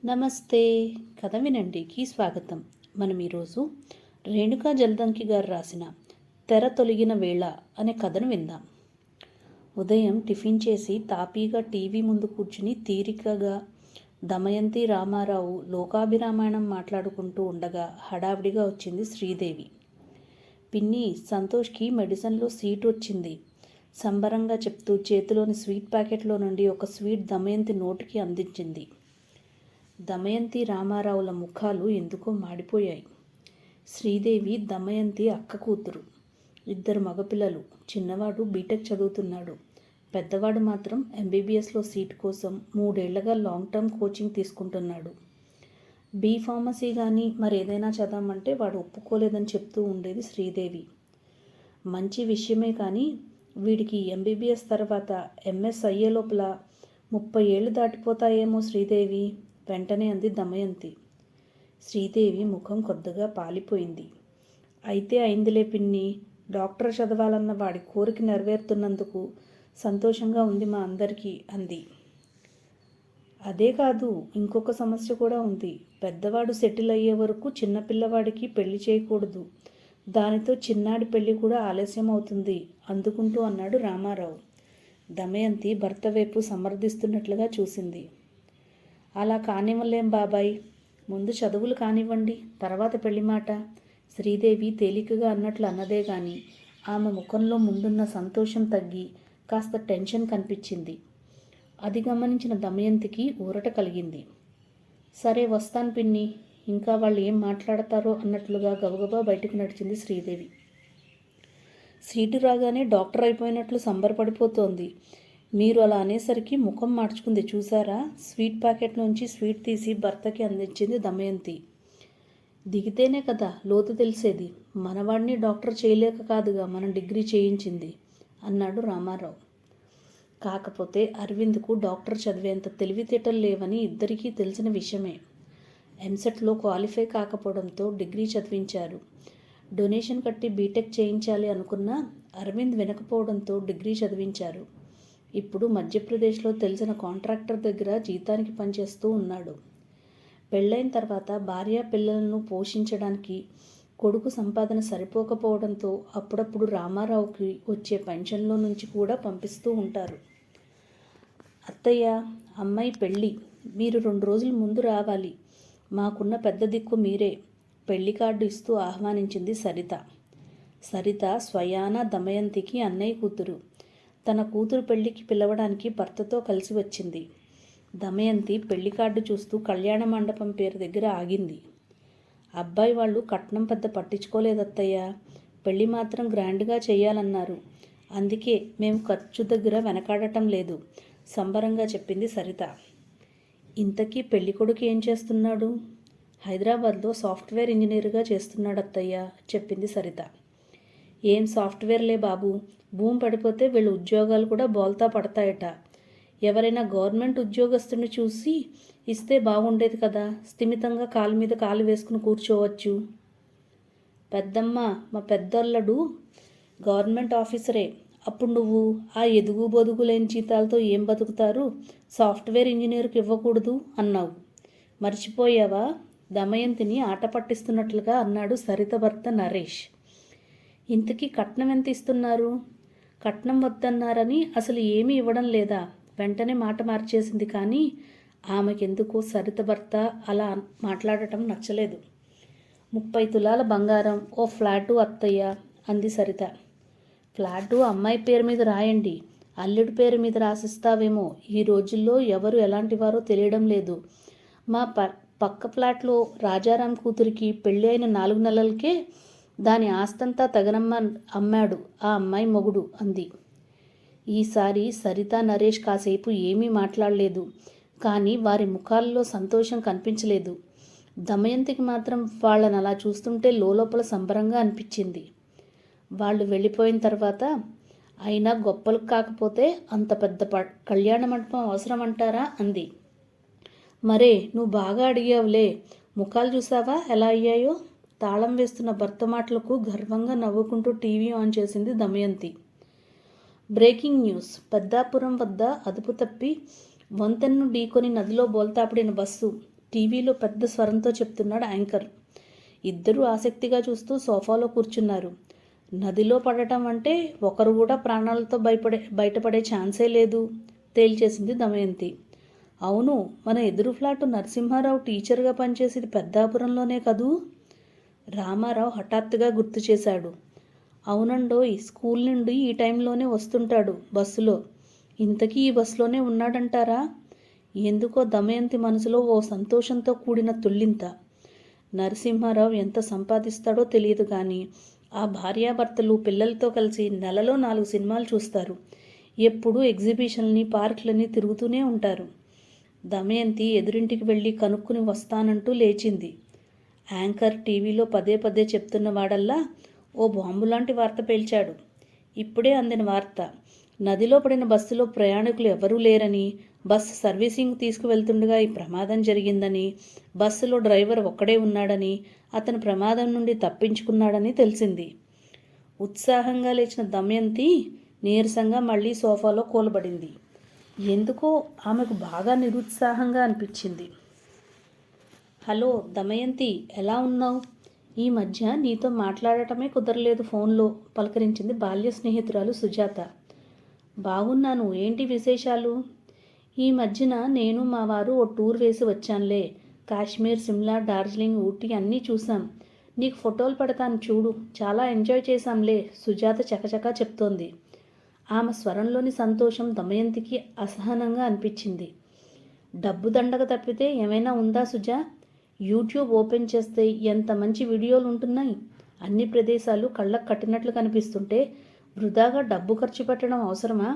నమస్తే. కథ వినండికి స్వాగతం. మనం ఈరోజు రేణుకా జల్దంకి గారు రాసిన తెర తొలగిన వేళ అనే కథను విందాం. ఉదయం టిఫిన్ చేసి తాపీగా టీవీ ముందు కూర్చుని తీరికగా దమయంతి రామారావు లోకాభిరామాయణం మాట్లాడుకుంటూ ఉండగా హడావిడిగా వచ్చింది శ్రీదేవి. పిన్ని, సంతోష్కి మెడిసిన్లో సీట్ వచ్చింది సంబరంగా చెప్తూ చేతిలోని స్వీట్ ప్యాకెట్లో నుండి ఒక స్వీట్ దమయంతి నోటికి అందించింది. దమయంతి రామారావుల ముఖాలు ఎందుకో మాడిపోయాయి. శ్రీదేవి దమయంతి అక్క కూతురు. ఇద్దరు మగపిల్లలు. చిన్నవాడు బీటెక్ చదువుతున్నాడు. పెద్దవాడు మాత్రం ఎంబీబీఎస్లో సీట్ కోసం 3 ఏళ్లుగా లాంగ్ టర్మ్ కోచింగ్ తీసుకుంటున్నాడు. బీ ఫార్మసీ కానీ మరేదైనా చదవమంటే వాడు ఒప్పుకోలేదని చెప్తూ ఉండేది శ్రీదేవి. మంచి విషయమే కానీ వీడికి ఎంబీబీఎస్ తర్వాత ఎంఎస్ అయ్యే లోపల 30 ఏళ్ళు దాటిపోతాయేమో శ్రీదేవి, వెంటనే అంది దమయంతి. శ్రీదేవి ముఖం కొద్దిగా పాలిపోయింది. అయితే అయిందిలే పిన్ని, డాక్టర్ చదవాలన్న వాడి కోరిక నెరవేరుతున్నందుకు సంతోషంగా ఉంది మా అందరికీ అంది. అదే కాదు, ఇంకొక సమస్య కూడా ఉంది. పెద్దవాడు సెటిల్ అయ్యే వరకు చిన్నపిల్లవాడికి పెళ్లి చేయకూడదు. దానితో చిన్నాడి పెళ్లి కూడా ఆలస్యం అవుతుంది అందుకుంటూ అన్నాడు రామారావు. దమయంతి భర్త వైపు సమర్థిస్తున్నట్లుగా చూసింది. అలా కానివ్వలేం బాబాయ్, ముందు చదువులు కానివ్వండి, తర్వాత పెళ్లి మాట. శ్రీదేవి తేలికగా అన్నట్లు అన్నదే గాని ఆమె ముఖంలో ముందున్న సంతోషం తగ్గి కాస్త టెన్షన్ కనిపించింది. అది గమనించిన దమయంతికి ఊరట కలిగింది. సరే వస్తాను పిన్ని, ఇంకా వాళ్ళు ఏం మాట్లాడతారో అన్నట్లుగా గబగబా బయటకు నడిచింది శ్రీదేవి. సీటు రాగానే డాక్టర్ అయిపోయినట్లు సంబరపడిపోతోంది. మీరు అలా అనేసరికి ముఖం మార్చుకుంది చూసారా. స్వీట్ ప్యాకెట్ నుంచి స్వీట్ తీసి భర్తకి అందించింది దమయంతి. దిగితేనే కదా లోతు తెలిసేది. మనవాడిని డాక్టర్ చేయలేక కాదుగా మనం డిగ్రీ చేయించింది అన్నాడు రామారావు. కాకపోతే అరవింద్కు డాక్టర్ చదివేంత తెలివితేటలు లేవని ఇద్దరికీ తెలిసిన విషయమే. ఎంసెట్లో క్వాలిఫై కాకపోవడంతో డిగ్రీ చదివించారు. డొనేషన్ కట్టి బీటెక్ చేయించాలి అనుకున్నా అరవింద్ వినకపోవడంతో డిగ్రీ చదివించారు. ఇప్పుడు మధ్యప్రదేశ్లో తెలిసిన కాంట్రాక్టర్ దగ్గర జీతానికి పనిచేస్తూ ఉన్నాడు. పెళ్ళైన తర్వాత భార్య పిల్లలను పోషించడానికి కొడుకు సంపాదన సరిపోకపోవడంతో అప్పుడప్పుడు రామారావుకి వచ్చే పెన్షన్లో నుంచి కూడా పంపిస్తూ ఉంటారు. అత్తయ్య, అమ్మాయి పెళ్ళి, మీరు 2 రోజుల ముందు రావాలి. మాకున్న పెద్ద దిక్కు మీరే, పెళ్లి కార్డు ఇస్తూ ఆహ్వానించింది సరిత. సరిత స్వయాన దమయంతికి అన్నయ్య కూతురు. తన కూతురు పెళ్లికి పిలవడానికి భర్తతో కలిసి వచ్చింది. దమయంతి పెళ్లి కార్డు చూస్తూ కళ్యాణ మండపం పేరు దగ్గర ఆగింది. అబ్బాయి వాళ్ళు కట్నం పెద్ద పట్టించుకోలేదత్తయ్య, పెళ్లి మాత్రం గ్రాండ్గా చేయాలన్నారు. అందుకే మేము ఖర్చు దగ్గర వెనకాడటం లేదు సంబరంగా చెప్పింది సరిత. ఇంతకీ పెళ్లి కొడుకు ఏం చేస్తున్నాడు? హైదరాబాద్లో సాఫ్ట్వేర్ ఇంజనీర్గా చేస్తున్నాడు అత్తయ్య చెప్పింది సరిత. ఏం సాఫ్ట్వేర్లే బాబు, భూమి పడిపోతే వీళ్ళ ఉద్యోగాలు కూడా బోల్తా పడతాయట. ఎవరైనా గవర్నమెంట్ ఉద్యోగస్తుని చూసి ఇస్తే బాగుండేది కదా, స్థిమితంగా కాలు మీద కాలు వేసుకుని కూర్చోవచ్చు. పెద్దమ్మ, మా పెద్దోళ్ళడు గవర్నమెంట్ ఆఫీసరే. అప్పుడు నువ్వు ఆ ఎదుగు బొదుగు లేని జీతాలతో ఏం బతుకుతారు, సాఫ్ట్వేర్ ఇంజనీర్కి ఇవ్వకూడదు అన్నావు. మర్చిపోయావా? దమయంతిని ఆట పట్టిస్తున్నట్లుగా అన్నాడు సరిత భర్త నరేష్. ఇంతకీ కట్నం ఎంత ఇస్తున్నారు? కట్నం వద్దన్నారని అసలు ఏమీ ఇవ్వడం లేదా? వెంటనే మాట మార్చేసింది. కానీ ఆమెకెందుకో సరిత భర్త అలా మాట్లాడటం నచ్చలేదు. 30 తులాల బంగారం, ఓ ఫ్లాటు అత్తయ్య అంది సరిత. ఫ్లాటు అమ్మాయి పేరు మీద రాయండి, అల్లుడి పేరు మీద రాసిస్తావేమో. ఈ రోజుల్లో ఎవరు ఎలాంటి వారో తెలియడం లేదు. మా పక్క ఫ్లాట్లో రాజారాం కూతురికి పెళ్ళి అయిన 4 నెలలకే దాని ఆస్తంతా తగనమ్మ అమ్మాడు ఆ అమ్మాయి మొగుడు అంది. ఈసారి సరిత నరేష్ కాసేపు ఏమీ మాట్లాడలేదు. కానీ వారి ముఖాల్లో సంతోషం కనిపించలేదు. దమయంతికి మాత్రం వాళ్ళని అలా చూస్తుంటే లోపల సంబరంగా అనిపించింది. వాళ్ళు వెళ్ళిపోయిన తర్వాత, అయినా గొప్పలు కాకపోతే అంత పెద్ద కళ్యాణ మండపం అవసరం అంటారా అంది. మరే నువ్వు బాగా అడిగావులే, ముఖాలు చూసావా ఎలా అయ్యాయో. తాళం వేస్తున్న భర్త మాటలకు గర్వంగా నవ్వుకుంటూ టీవీ ఆన్ చేసింది దమయంతి. Breaking news. పెద్దాపురం వద్ద అదుపు తప్పి వంతెనను ఢీకొని నదిలో బోల్తాపడిన బస్సు టీవీలో పెద్ద స్వరంతో చెప్తున్నాడు యాంకర్. ఇద్దరూ ఆసక్తిగా చూస్తూ సోఫాలో కూర్చున్నారు. నదిలో పడటం అంటే ఒకరు కూడా ప్రాణాలతో బయటపడే ఛాన్సే లేదు, తేల్చేసింది దమయంతి. అవును, మన ఎదురు ఫ్లాటు నరసింహారావు టీచర్గా పనిచేసేది పెద్దాపురంలోనే కదూ? రామారావు హఠాత్తుగా గుర్తు చేశాడు. అవునండోయ్, స్కూల్ నుండి ఈ టైంలోనే వస్తుంటాడు బస్సులో. ఇంతకీ ఈ బస్సులోనే ఉన్నాడంటారా? ఎందుకో దమయంతి మనసులో ఓ సంతోషంతో కూడిన తుళ్ళింత. నరసింహారావు ఎంత సంపాదిస్తాడో తెలియదు కానీ ఆ భార్యాభర్తలు పిల్లలతో కలిసి నెలలో 4 సినిమాలు చూస్తారు. ఎప్పుడూ ఎగ్జిబిషన్ని, పార్కులని తిరుగుతూనే ఉంటారు. దమయంతి ఎదురింటికి వెళ్ళి కనుక్కుని వస్తానంటూ లేచింది. యాంకర్ టీవీలో పదే పదే చెప్తున్న వాడల్లా ఓ బాంబులాంటి వార్త పేల్చాడు. ఇప్పుడే అందిన వార్త. నదిలో పడిన బస్సులో ప్రయాణికులు ఎవరూ లేరని, బస్సు సర్వీసింగ్ తీసుకువెళ్తుండగా ఈ ప్రమాదం జరిగిందని, బస్సులో డ్రైవర్ ఒక్కడే ఉన్నాడని, అతను ప్రమాదం నుండి తప్పించుకున్నాడని తెలిసింది. ఉత్సాహంగా లేచిన దమయంతి నీరసంగా మళ్ళీ సోఫాలో కూలబడింది. ఎందుకో ఆమెకు బాగా నిరుత్సాహంగా అనిపించింది. హలో దమయంతి, ఎలా ఉన్నావు? ఈ మధ్య నీతో మాట్లాడటమే కుదరలేదు ఫోన్లో, పలకరించింది బాల్య స్నేహితురాలు సుజాత. బాగున్నాను, ఏంటి విశేషాలు? ఈ మధ్యన నేను మా వారు ఓ టూర్ వేసి వచ్చానులే. కాశ్మీర్, సిమ్లా, డార్జిలింగ్, ఊటీ అన్నీ చూసాం. నీకు ఫోటోలు పెడతాను చూడు, చాలా ఎంజాయ్ చేశాంలే, సుజాత చకచకా చెప్తోంది. ఆమె స్వరంలోని సంతోషం దమయంతికి అసహనంగా అనిపించింది. డబ్బు దండగ తప్పితే ఏమైనా ఉందా సుజా? యూట్యూబ్ ఓపెన్ చేస్తే ఎంత మంచి వీడియోలు ఉంటున్నాయి. అన్ని ప్రదేశాలు కళ్ళకు కట్టినట్లు కనిపిస్తుంటే వృధాగా డబ్బు ఖర్చు పెట్టడం అవసరమా?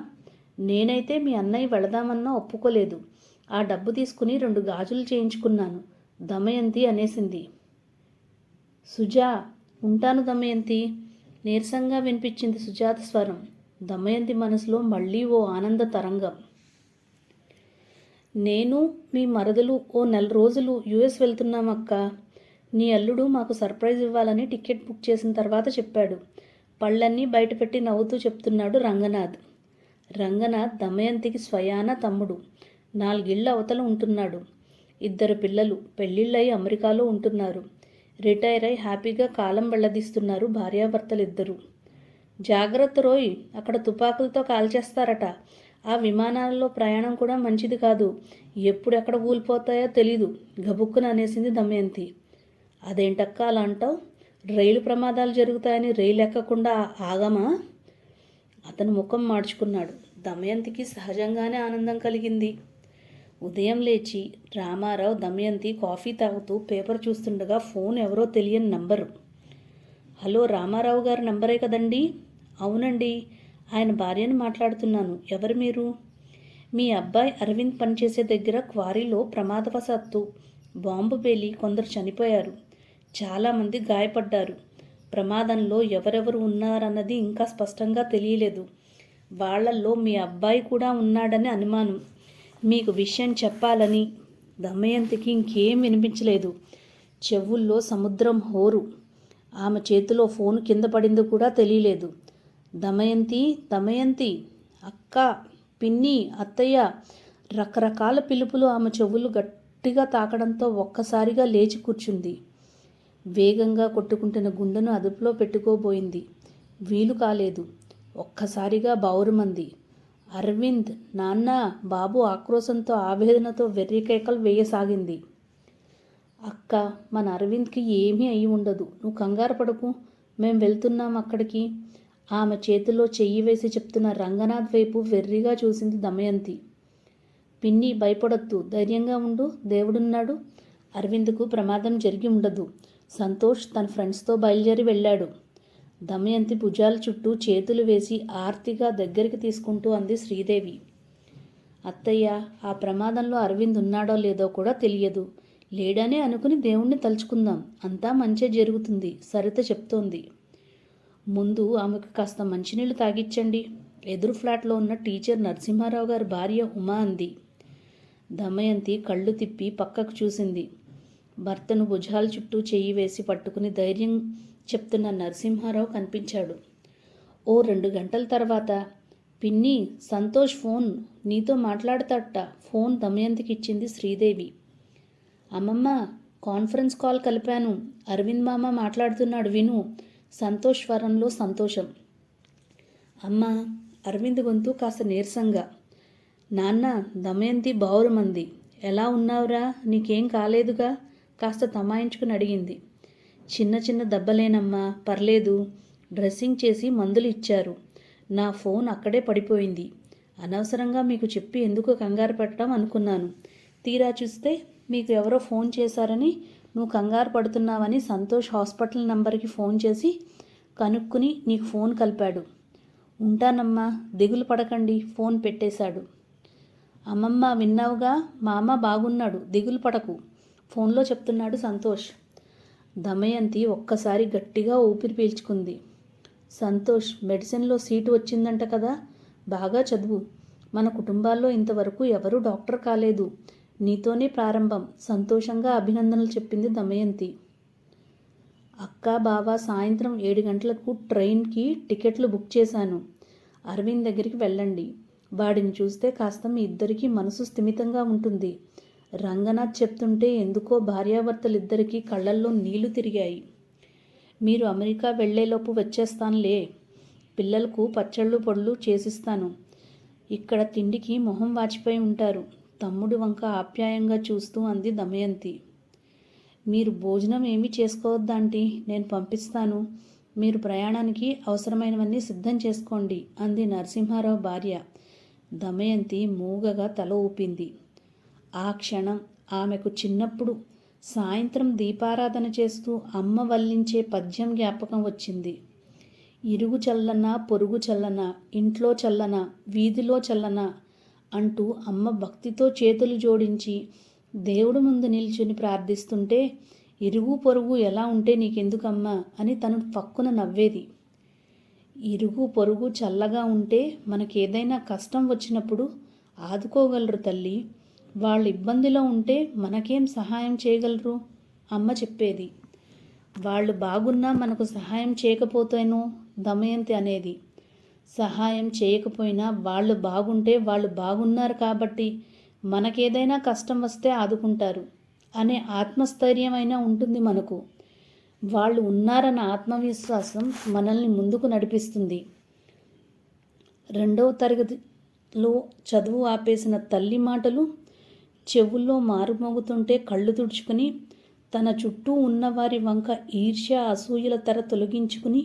నేనైతే మీ అన్నయ్య వెళదామన్నా ఒప్పుకోలేదు. ఆ డబ్బు తీసుకుని 2 గాజులు చేయించుకున్నాను, దమయంతి అనేసింది. సుజా, ఉంటాను దమయంతి, నీరసంగా వినిపించింది సుజాత స్వరం. దమయంతి మనసులో మళ్ళీ ఓ ఆనంద తరంగం. నేను మీ మరదలు ఓ 4 రోజులు యుఎస్ వెళ్తున్నామక్క. నీ అల్లుడు మాకు సర్ప్రైజ్ ఇవ్వాలని టికెట్ బుక్ చేసిన తర్వాత చెప్పాడు. పళ్ళన్నీ బయటపెట్టి నవ్వుతూ చెప్తున్నాడు రంగనాథ్. రంగనాథ్ దమయంతికి స్వయాన తమ్ముడు. 4 ఇళ్ల అవతల ఉంటున్నాడు. 2 పిల్లలు పెళ్ళిళ్ళై అమెరికాలో ఉంటున్నారు. రిటైర్ అయి హ్యాపీగా కాలం వెళ్లదీస్తున్నారు భార్యాభర్తలిద్దరూ. జాగ్రత్త రోయ్, అక్కడ తుపాకులతో కాల్చేస్తారట. ఆ విమానాలలో ప్రయాణం కూడా మంచిది కాదు. ఎప్పుడెక్కడ ఊలిపోతాయో తెలీదు, గబుక్కున అనేసింది దమయంతి. అదేంటక్క అలా అంటావు? రైలు ప్రమాదాలు జరుగుతాయని రైలు ఎక్కకుండా ఆగమా? అతను ముఖం మార్చుకున్నాడు. దమయంతికి సహజంగానే ఆనందం కలిగింది. ఉదయం లేచి రామారావు దమయంతి కాఫీ తాగుతూ పేపర్ చూస్తుండగా ఫోన్ ఎవరో తెలియని నంబరు. హలో, రామారావు గారి నంబరే కదండి? అవునండి, ఆయన భార్యను మాట్లాడుతున్నాను. ఎవరు మీరు? మీ అబ్బాయి అరవింద్ పనిచేసే దగ్గర క్వారీలో ప్రమాదవశాత్తు బాంబు పేలి కొందరు చనిపోయారు. చాలామంది గాయపడ్డారు. ప్రమాదంలో ఎవరెవరు ఉన్నారన్నది ఇంకా స్పష్టంగా తెలియలేదు. వాళ్లల్లో మీ అబ్బాయి కూడా ఉన్నాడని అనుమానం. మీకు విషయం చెప్పాలని. దమయంతికి ఇంకేం వినిపించలేదు. చెవుల్లో సముద్రం హోరు. ఆమె చేతిలో ఫోన్ కింద పడింది కూడా తెలియలేదు. దమయంతి, దమయంతి, అక్క, పిన్ని, అత్తయ్య, రకరకాల పిలుపులు ఆమె చెవులు గట్టిగా తాకడంతో ఒక్కసారిగా లేచి కూర్చుంది. వేగంగా కొట్టుకుంటున్న గుండెను అదుపులో పెట్టుకోబోయింది. వీలు కాలేదు. ఒక్కసారిగా బావురుమంది. అరవింద్, నాన్న, బాబు ఆక్రోశంతో ఆవేదనతో వెర్రికేకలు వేయసాగింది. అక్క, మన అరవింద్కి ఏమీ అయి ఉండదు, నువ్వు కంగారు పడకు, మేం వెళ్తున్నాం అక్కడికి. ఆమె చేతిలో చెయ్యి వేసి చెప్తున్న రంగనాథ్ వైపు వెర్రిగా చూసింది దమయంతి. పిన్ని, భయపడొద్దు, ధైర్యంగా ఉండు, దేవుడున్నాడు. అరవింద్కు ప్రమాదం జరిగి ఉండదు. సంతోష్ తన ఫ్రెండ్స్తో బయలుదేరి వెళ్ళాడు. దమయంతి భుజాల చుట్టూ చేతులు వేసి ఆర్తిగా దగ్గరికి తీసుకుంటూ అంది శ్రీదేవి. అత్తయ్య, ఆ ప్రమాదంలో అరవింద్ ఉన్నాడో లేదో కూడా తెలియదు. లేడనే అనుకుని దేవుణ్ణి తలుచుకుందాం, అంతా మంచే జరుగుతుంది, సరిత చెప్తోంది. ముందు ఆమెకు కాస్త మంచినీళ్ళు తాగిచ్చండి, ఎదురు ఫ్లాట్లో ఉన్న టీచర్ నరసింహారావు గారి భార్య ఉమా అంది. దమయంతి కళ్ళు తిప్పి పక్కకు చూసింది. భర్తను భుజాల చుట్టూ చెయ్యి వేసి పట్టుకుని ధైర్యం చెప్తున్న నరసింహారావు కనిపించాడు. ఓ 2 గంటల తర్వాత, పిన్ని, సంతోష్ ఫోన్ నీతో మాట్లాడతాడట. ఫోన్ దమయంతికి ఇచ్చింది శ్రీదేవి. అమ్మమ్మ, కాన్ఫరెన్స్ కాల్ కలిపాను, అరవింద్ మామ మాట్లాడుతున్నాడు విను. సంతోష్ స్వరంలో సంతోషం. అమ్మ, అరవింద్ గొంతు కాస్త నీరసంగా. నాన్న, దమయంతి బావురమంది. ఎలా ఉన్నావురా, నీకేం కాలేదుగా? కాస్త తమాయించుకుని అడిగింది. చిన్న చిన్న దెబ్బలేనమ్మా, పర్లేదు. డ్రెస్సింగ్ చేసి మందులు ఇచ్చారు. నా ఫోన్ అక్కడే పడిపోయింది. అనవసరంగా మీకు చెప్పి ఎందుకు కంగారు పెట్టడం అనుకున్నాను. తీరా చూస్తే మీకు ఎవరో ఫోన్ చేశారని, నువ్వు కంగారు పడుతున్నావని సంతోష్ హాస్పిటల్ నంబర్కి ఫోన్ చేసి కనుక్కుని నీకు ఫోన్ కలిపాడు. ఉంటానమ్మా, దిగులు పడకండి, ఫోన్ పెట్టేశాడు. అమ్మమ్మ, విన్నావుగా, మా అమ్మ బాగున్నాడు, దిగులు పడకు, ఫోన్లో చెప్తున్నాడు సంతోష్. దమయంతి ఒక్కసారి గట్టిగా ఊపిరి పీల్చుకుంది. సంతోష్, మెడిసిన్లో సీటు వచ్చిందంట కదా, బాగా చదువు. మన కుటుంబాల్లో ఇంతవరకు ఎవరూ డాక్టర్ కాలేదు, నీతోనే ప్రారంభం, సంతోషంగా అభినందనలు చెప్పింది దమయంతి. అక్క, బావ సాయంత్రం 7 గంటలకు ట్రైన్కి టికెట్లు బుక్ చేశాను. అరవింద్ దగ్గరికి వెళ్ళండి. వాడిని చూస్తే కాస్త మీ ఇద్దరికీ మనసు స్థిమితంగా ఉంటుంది. రంగనాథ్ చెప్తుంటే ఎందుకో భార్యాభర్తలిద్దరికీ కళ్ళల్లో నీళ్లు తిరిగాయి. మీరు అమెరికా వెళ్లేలోపు వచ్చేస్తానులే. పిల్లలకు పచ్చళ్ళు పొడులు చేసిస్తాను. ఇక్కడ తిండికి మొహం వాచిపోయి ఉంటారు, తమ్ముడి వంక ఆప్యాయంగా చూస్తూ అంది దమయంతి. మీరు భోజనం ఏమీ చేసుకోవద్దాంటీ, నేను పంపిస్తాను. మీరు ప్రయాణానికి అవసరమైనవన్నీ సిద్ధం చేసుకోండి అంది నరసింహారావు భార్య. దమయంతి మూగగా తల ఊపింది. ఆ క్షణం ఆమెకు చిన్నప్పుడు సాయంత్రం దీపారాధన చేస్తూ అమ్మ వల్లించే పద్యం జ్ఞాపకం వచ్చింది. ఇరుగు చల్లన, పొరుగు చల్లన, ఇంట్లో చల్లన, వీధిలో చల్లన అంటూ అమ్మ భక్తితో చేతులు జోడించి దేవుడి ముందు నిల్చుని ప్రార్థిస్తుంటే, ఇరుగు పొరుగు ఎలా ఉంటే నీకెందుకమ్మా అని తను పక్కున నవ్వేది. ఇరుగు పొరుగు చల్లగా ఉంటే మనకేదైనా కష్టం వచ్చినప్పుడు ఆదుకోగలరు తల్లి. వాళ్ళు ఇబ్బందిలో ఉంటే మనకేం సహాయం చేయగలరు అమ్మ చెప్పేది. వాళ్ళు బాగున్నా మనకు సహాయం చేయకపోతేనో దమయంతి అనేది. సహాయం చేయకపోయినా వాళ్ళు బాగుంటే వాళ్ళు బాగున్నారు కాబట్టి మనకేదైనా కష్టం వస్తే ఆదుకుంటారు అనే ఆత్మస్థైర్యం అయినా ఉంటుంది మనకు. వాళ్ళు ఉన్నారన్న ఆత్మవిశ్వాసం మనల్ని ముందుకు నడిపిస్తుంది. 2వ తరగతిలో చదువు ఆపేసిన తల్లి మాటలు చెవుల్లో మారుమోగుతుంటే కళ్ళు తుడుచుకుని తన చుట్టూ ఉన్నవారి వంక ఈర్ష్య అసూయల తెర తొలగించుకుని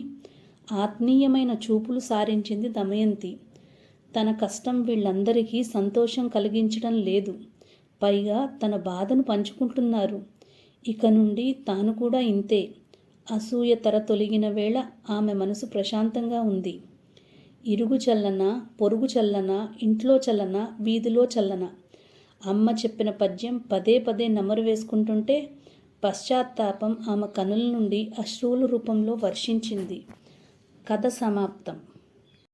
ఆత్మీయమైన చూపులు సారించింది దమయంతి. తన కష్టం వీళ్ళందరికీ సంతోషం కలిగించడం లేదు, పైగా తన బాధను పంచుకుంటున్నారు. ఇక నుండి తాను కూడా ఇంతే. అసూయ తెర తొలగిన వేళ ఆమె మనసు ప్రశాంతంగా ఉంది. ఇరుగు చల్లన, పొరుగు చల్లన, ఇంట్లో చల్లన, వీధిలో చల్లన అమ్మ చెప్పిన పద్యం పదే పదే నమరు వేసుకుంటుంటే పశ్చాత్తాపం ఆమె కనుల నుండి అశ్రువుల రూపంలో వర్షించింది. కథ సమాప్తం.